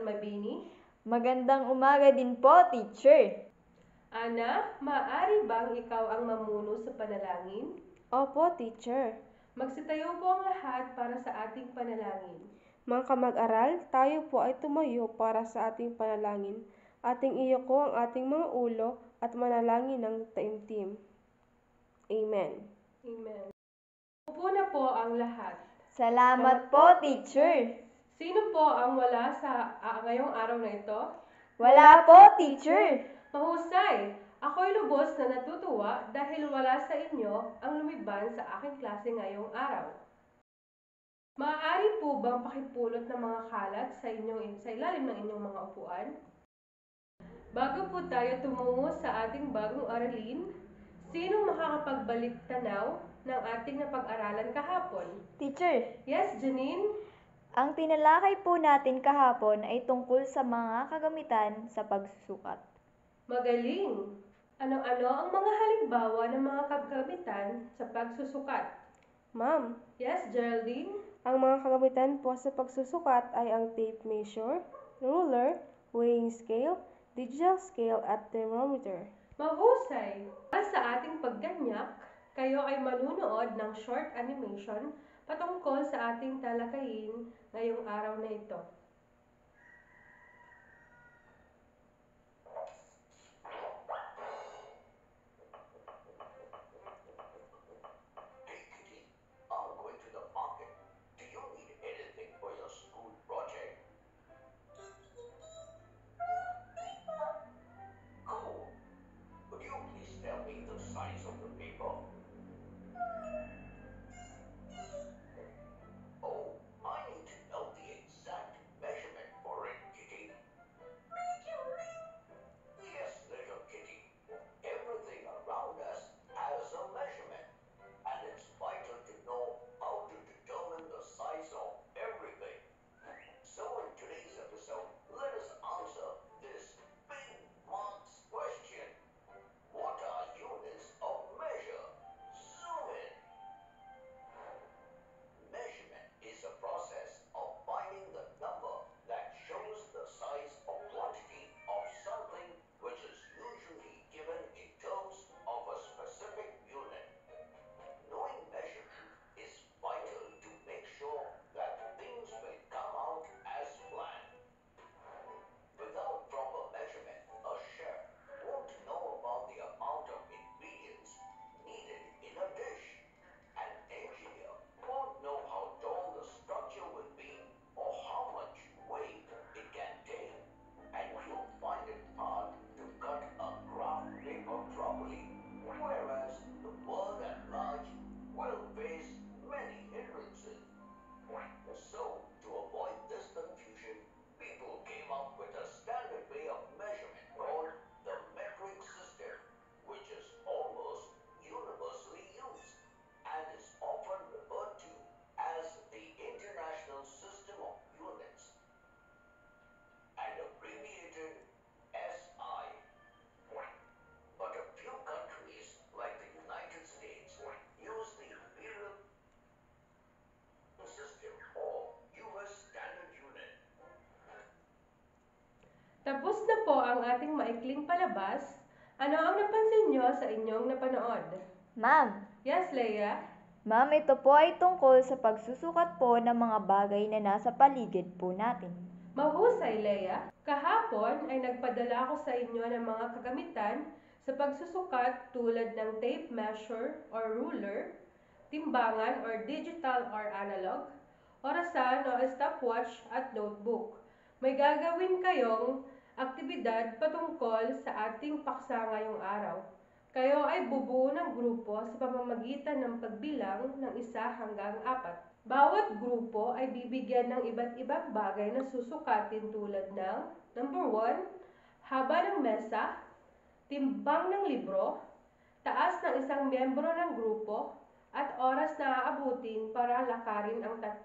Mabini. Magandang umaga din po, teacher. Ana, maaari bang ikaw ang mamuno sa panalangin? Opo, teacher. Magsitayo po ang lahat para sa ating panalangin. Mga kamag-aral, tayo po ay tumayo para sa ating panalangin. Ating iyuko ang ating mga ulo at manalangin ng taimtim. Amen. Amen. Upo na po ang lahat. Salamat po, teacher. Sino po ang wala sa ngayong araw na ito? Wala po, teacher. Mahusay! Ako'y lubos na natutuwa dahil wala sa inyo ang lumiban sa aking klase ngayong araw. Maaari po bang pakipulot ng mga kalat sa ilalim ng inyong mga upuan? Bago po tayo tumungo sa ating bagong aralin, sino makakapagbalik tanaw ng ating napag-aralan kahapon? Teacher, Yes, Janine? ang tinalakay po natin kahapon ay tungkol sa mga kagamitan sa pagsusukat. Magaling! Ano-ano ang mga halimbawa ng mga kagamitan sa pagsusukat? Ma'am, Yes, Geraldine? ang mga kagamitan po sa pagsusukat ay ang tape measure, ruler, weighing scale, digital scale at thermometer. Mahusay! Para sa ating pagganyak, kayo ay manunood ng short animation patungkol sa ating talakayin ngayong araw na ito. Tapos na po ang ating maikling palabas. Ano ang napansin nyo sa inyong napanood? Ma'am, Yes, Leia? ma'am, ito po ay tungkol sa pagsusukat po ng mga bagay na nasa paligid po natin. Mahusay, Leia. Kahapon ay nagpadala ako sa inyo ng mga kagamitan sa pagsusukat tulad ng tape measure or ruler, timbangan or digital or analog, orasan o stopwatch at notebook. May gagawin kayong aktibidad patungkol sa ating paksa ngayong araw. Kayo ay bubuo ng grupo sa pamamagitan ng pagbilang ng 1 hanggang 4. Bawat grupo ay bibigyan ng iba't ibang bagay na susukatin tulad ng number 1, haba ng mesa, timbang ng libro, taas ng isang miyembro ng grupo, at oras na aabutin para lakarin ang 10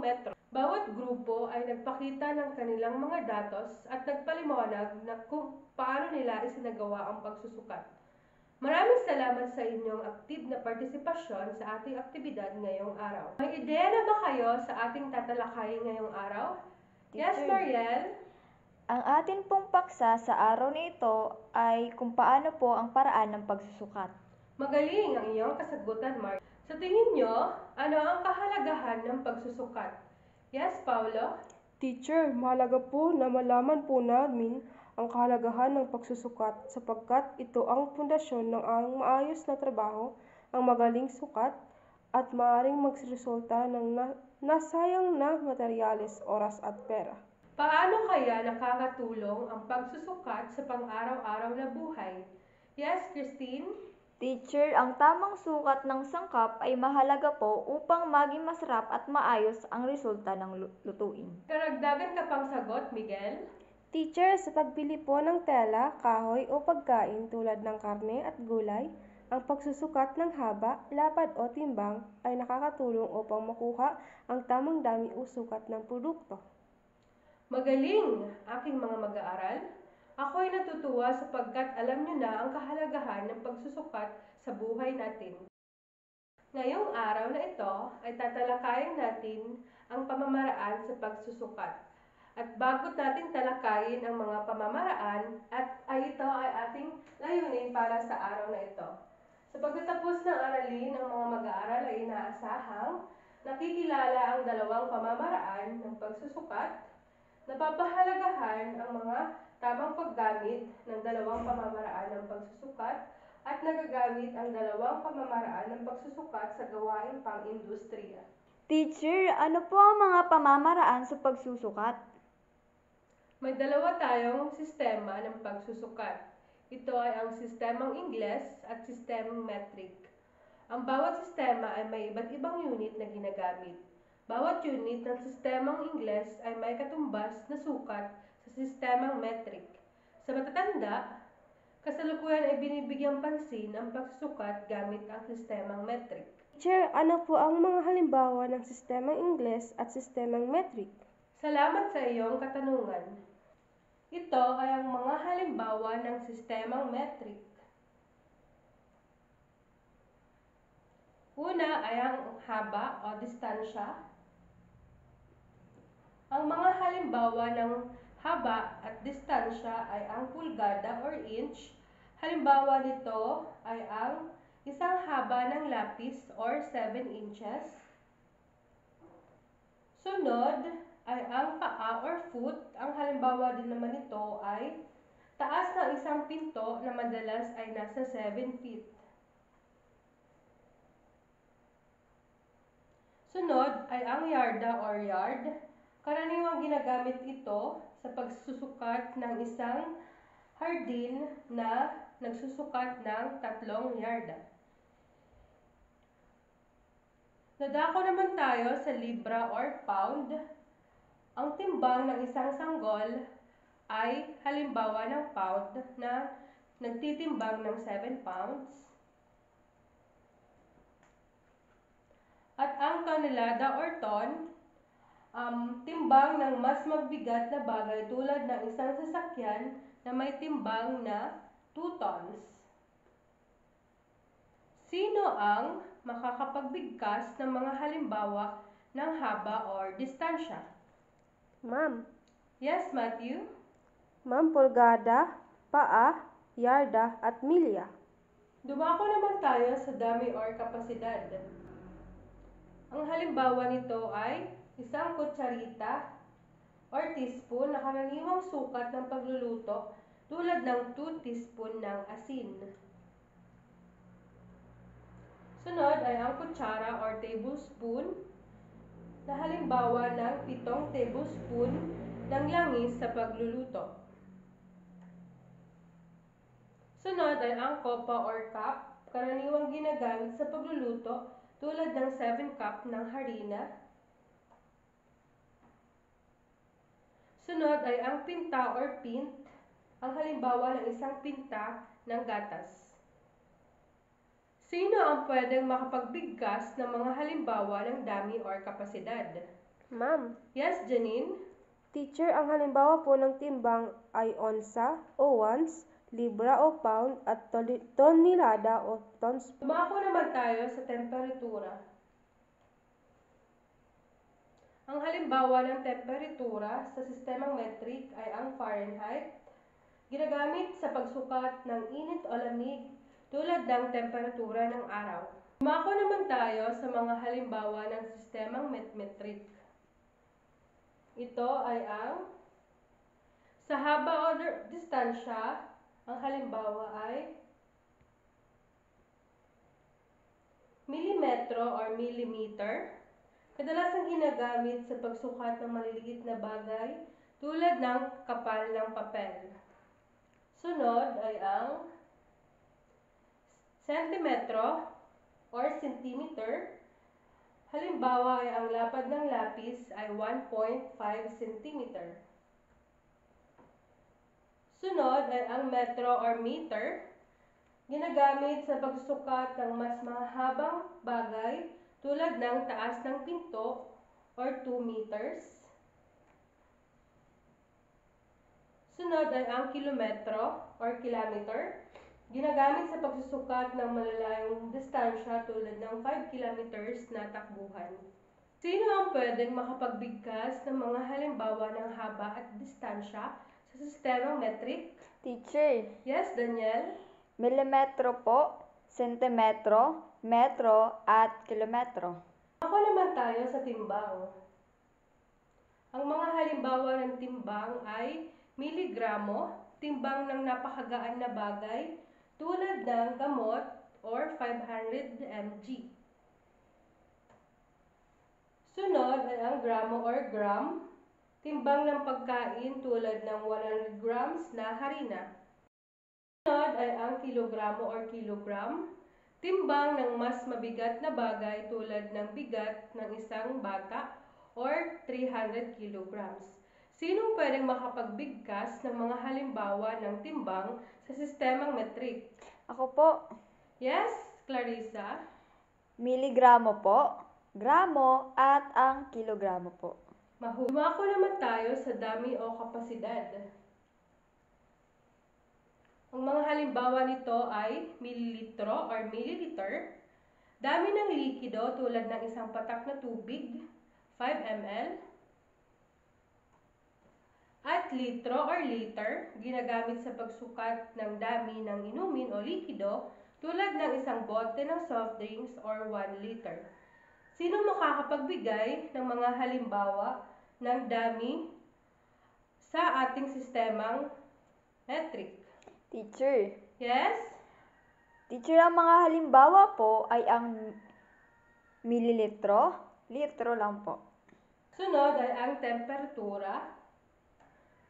metro. Bawat grupo ay nagpakita ng kanilang mga datos at nagpaliwanag na kung paano nila isinagawa ang pagsusukat. Maraming salamat sa inyong aktiv na partisipasyon sa ating aktibidad ngayong araw. May ideya na ba kayo sa ating tatalakayin ngayong araw? Yes, Teacher. Mariel? Ang atin pong paksa sa araw na ito ay kung paano po ang paraan ng pagsusukat. Magaling ang iyong kasagutan, Mark. Sa tingin nyo, ano ang kahalagahan ng pagsusukat? Yes, Paulo? Teacher, mahalaga po na malaman po namin ang kahalagahan ng pagsusukat sapagkat ito ang pundasyon ng ang maayos na trabaho, ang magaling sukat, at maaaring magresulta ng nasayang na materyales, oras at pera. Paano kaya nakakatulong ang pagsusukat sa pang-araw-araw na buhay? Yes, Christine? Teacher, ang tamang sukat ng sangkap ay mahalaga po upang maging masarap at maayos ang resulta ng lutuin. Karagdagan ka pang sagot, Miguel? Teacher, sa pagbili po ng tela, kahoy o pagkain tulad ng karne at gulay, ang pagsusukat ng haba, lapad o timbang ay nakakatulong upang makuha ang tamang dami o sukat ng produkto. Magaling, aking mga mag-aaral. Ako ay natutuwa sapagkat alam nyo na ang kahalagahan ng pagsusukat sa buhay natin. Ngayong araw na ito ay tatalakayin natin ang pamamaraan sa pagsusukat. At bago natin talakayin ang mga pamamaraan, ito ay ating layunin para sa araw na ito. Sa pagtatapos ng aralin, ang mga mag-aaral ay inaasahang nakikilala ang dalawang pamamaraan ng pagsusukat, napapahalagahan ang mga tamang paggamit ng dalawang pamamaraan ng pagsusukat, at nagagamit ang dalawang pamamaraan ng pagsusukat sa gawaing pang-industriya. Teacher, ano po ang mga pamamaraan sa pagsusukat? May dalawa tayong sistema ng pagsusukat. Ito ay ang sistemang Ingles at sistemang metric. Ang bawat sistema ay may iba't ibang unit na ginagamit. Bawat unit ng sistemang Ingles ay may katumbas na sukat sa sistemang metric. Sa matatanda, kasalukuyan ay binibigyang pansin ang pagsusukat gamit ang sistemang metric. Teacher, ano po ang mga halimbawa ng sistemang Ingles at sistemang metric? Salamat sa iyong katanungan. Ito ay ang mga halimbawa ng sistemang metric. Una ay ang haba o distansya. Ang mga halimbawa ng haba at distansya ay ang pulgada or inch. Halimbawa nito ay ang isang haba ng lapis or 7 inches. Sunod ay ang paa or foot. Ang halimbawa din naman nito ay taas ng isang pinto na madalas ay nasa 7 feet. Sunod ay ang yarda or yard. Karaniwang ginagamit ito sa pagsusukat ng isang hardin na nagsusukat ng 3 yarda. Nadako naman tayo sa libra or pound. Ang timbang ng isang sanggol ay halimbawa ng pound na nagtitimbang ng 7 pounds. At ang tonelada or ton, timbang ng mas magbigat na bagay tulad ng isang sasakyan na may timbang na 2 tons. Sino ang makakapagbigkas ng mga halimbawa ng haba or distansya? Ma'am. Yes, Matthew? Ma'am, pulgada, paa, yarda at milya. Dumako naman tayo sa dami or kapasidad. Ang halimbawa nito ay isang kutsarita or teaspoon na karaniwang sukat ng pagluluto tulad ng 2 teaspoon ng asin. Sunod ay ang kutsara or tablespoon na halimbawa ng 7 tablespoon ng langis sa pagluluto. Sunod ay ang kopa or cup, karaniwang ginagamit sa pagluluto tulad ng 7 cup ng harina. Sunod ay ang pinta or pint, ang halimbawa ng isang pinta ng gatas. Sino ang pwedeng makapagbigkas ng mga halimbawa ng dami or kapasidad? Ma'am. Yes, Janine? Teacher, ang halimbawa po ng timbang ay onsa o ounce, libra o pound at tonelada o tons. Dumako naman tayo sa temperatura. Ang halimbawa ng temperatura sa sistemang metric ay ang Fahrenheit, ginagamit sa pagsukat ng init o lamig tulad ng temperatura ng araw. Dumako naman tayo sa mga halimbawa ng sistemang metric. Ito ay ang sa haba o distansya, ang halimbawa ay milimetro or millimeter. Kadalasang ginagamit sa pagsukat ng maliliit na bagay tulad ng kapal ng papel. Sunod ay ang sentimetro or centimeter. Halimbawa ay ang lapad ng lapis ay 1.5 cm. Sunod ay ang metro or meter. Ginagamit sa pagsukat ng mas mahabang bagay tulad ng taas ng pinto or 2 meters. Sunod ay ang kilometro or kilometer. Ginagamit sa pagsusukat ng malalayong distansya tulad ng 5 kilometers na takbuhan. Sino ang pwedeng makapagbigkas ng mga halimbawa ng haba at distansya sa sistemang metric? Teacher, Yes, Daniel? milimetro po, sentimetro, metro, at kilometro. Ako naman tayo sa timbang. Ang mga halimbawa ng timbang ay miligramo, timbang ng napakagaan na bagay tulad ng gamot or 500 mg. Sunod ay ang gramo or gram, timbang ng pagkain tulad ng 100 grams na harina. Sunod ay ang kilogramo or kilogram, timbang ng mas mabigat na bagay tulad ng bigat ng isang bata or 300 kilograms. Sinong pwedeng makapagbigkas ng mga halimbawa ng timbang sa sistemang metric? Ako po, Yes, Clarissa? miligramo po, gramo, at ang kilogramo po. Dumako naman tayo sa dami o kapasidad. Ang mga halimbawa nito ay mililitro or milliliter, dami ng likido tulad ng isang patak na tubig, 5 ml, at litro or liter, ginagamit sa pagsukat ng dami ng inumin o likido tulad ng isang bote ng soft drinks or 1 liter. Sino makakapagbigay ng mga halimbawa ng dami sa ating sistemang metric? Teacher, Yes? teacher, ang mga halimbawa po ay ang mililitro, litro lang po. Sunod ay ang temperatura.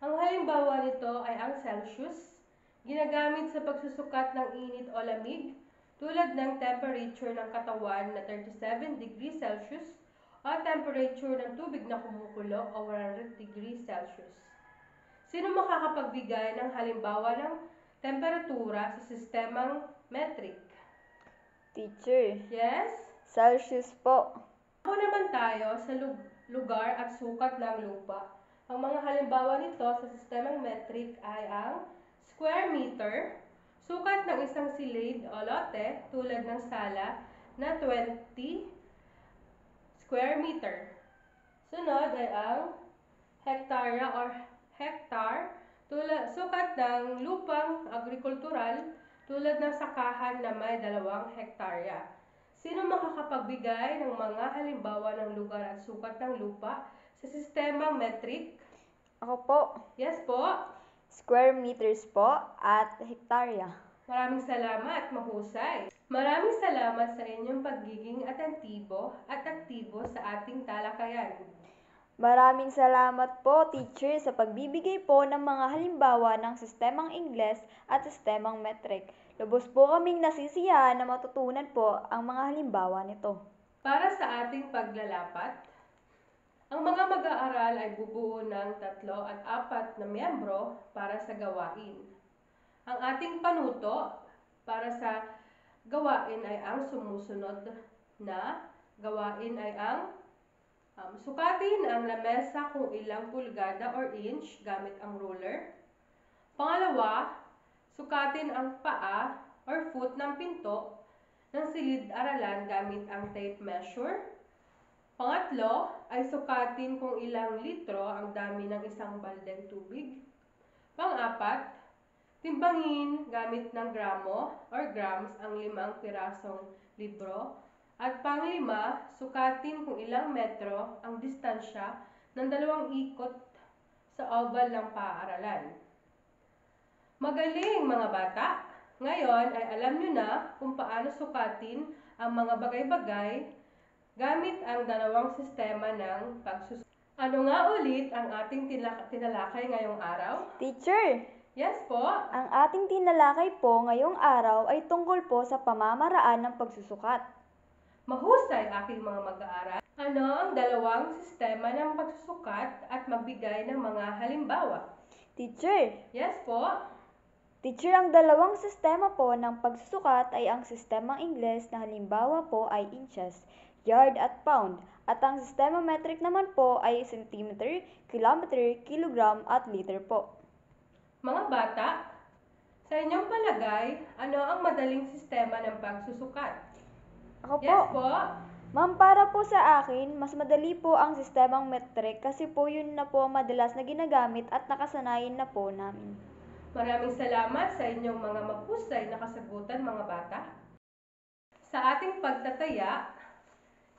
Ang halimbawa nito ay ang Celsius, ginagamit sa pagsusukat ng init o lamig tulad ng temperature ng katawan na 37 degrees Celsius o temperature ng tubig na kumukulo o 100 degrees Celsius. Sino makakapagbigay ng halimbawa ng temperatura sa sistemang metric? Teacher, Yes? Celsius po. Ako naman tayo sa lugar at sukat ng lupa. Ang mga halimbawa nito sa sistemang metric ay ang square meter, sukat ng isang silid o lote tulad ng sala na 20 square meter. Sunod ay ang hektarya or hektar, sukat ng lupang agrikultural tulad ng sakahan na may 2 hektarya. Sino makakapagbigay ng mga halimbawa ng lugar at sukat ng lupa sa sistemang metric? Ako po, Yes po. square meters po at hektarya. Maraming salamat, mahusay. Maraming salamat sa inyong pagiging atentibo at aktibo sa ating talakayan. Maraming salamat po, teacher, sa pagbibigay po ng mga halimbawa ng sistemang Ingles at sistemang metric. Lubos po kaming nasisiyahan na matutunan po ang mga halimbawa nito. Para sa ating paglalapat, ang mga mag-aaral ay bubuo ng 3 at 4 na miyembro para sa gawain. Ang ating panuto para sa gawain ay ang sumusunod na gawain ay ang sukatin ang lamesa kung ilang pulgada or inch gamit ang ruler. Pangalawa, sukatin ang paa or foot ng pinto ng silid-aralan gamit ang tape measure. Pangatlo ay sukatin kung ilang litro ang dami ng isang baldeng tubig. Pang-apat, timbangin gamit ng gramo or grams ang 5 pirasong libro. At pang-5, sukatin kung ilang metro ang distansya ng 2 ikot sa oval ng paaralan. Magaling mga bata! Ngayon ay alam nyo na kung paano sukatin ang mga bagay-bagay gamit ang 2 sistema ng pagsusukat. Ano nga ulit ang ating tinalakay ngayong araw? Teacher, Yes po. ang ating tinalakay po ngayong araw ay tungkol po sa pamamaraan ng pagsusukat. Mahusay aking mga mag-aaral. Ano ang 2 sistema ng pagsusukat at magbigay ng mga halimbawa? Teacher, Yes po. ang 2 sistema po ng pagsusukat ay ang sistemang Ingles na halimbawa po ay inches, yard at pound, at ang sistema metric naman po ay centimeter, kilometer, kilogram at liter po. Mga bata, sa inyong palagay, ano ang madaling sistema ng pagsusukat? Ako po, Yes po. ma'am, para po sa akin, mas madali po ang sistemang metric kasi po yun na po ang madalas na ginagamit at nakasanayan na po namin. Maraming salamat sa inyong mga mahusay na kasagutan mga bata. Sa ating pagtataya,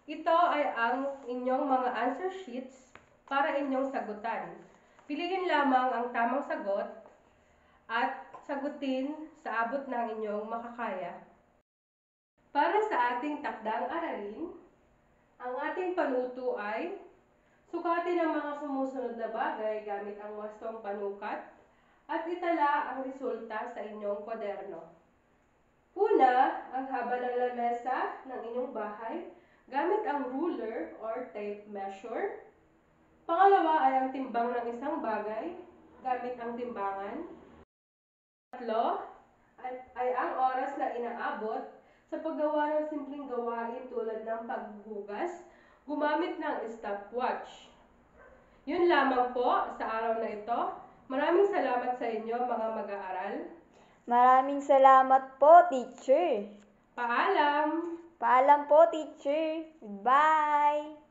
ito ay ang inyong mga answer sheets para inyong sagutan. Piliin lamang ang tamang sagot at sagutin sa abot ng inyong makakaya. Para sa ating takdang aralin, ang ating panuto ay sukatin ang mga sumusunod na bagay gamit ang wastong panukat at itala ang resulta sa inyong kwaderno. Una, ang haba ng lamesa ng inyong bahay gamit ang ruler or tape measure. Pangalawa ay ang timbang ng isang bagay gamit ang timbangan. Tatlo, ay ang oras na inaabot sa paggawa ng simpleng gawain tulad ng paghuhugas, gumamit ng stopwatch. Yun lamang po sa araw na ito. Maraming salamat sa inyo mga mag-aaral. Maraming salamat po, teacher. Paalam! Paalam po, teacher. Goodbye.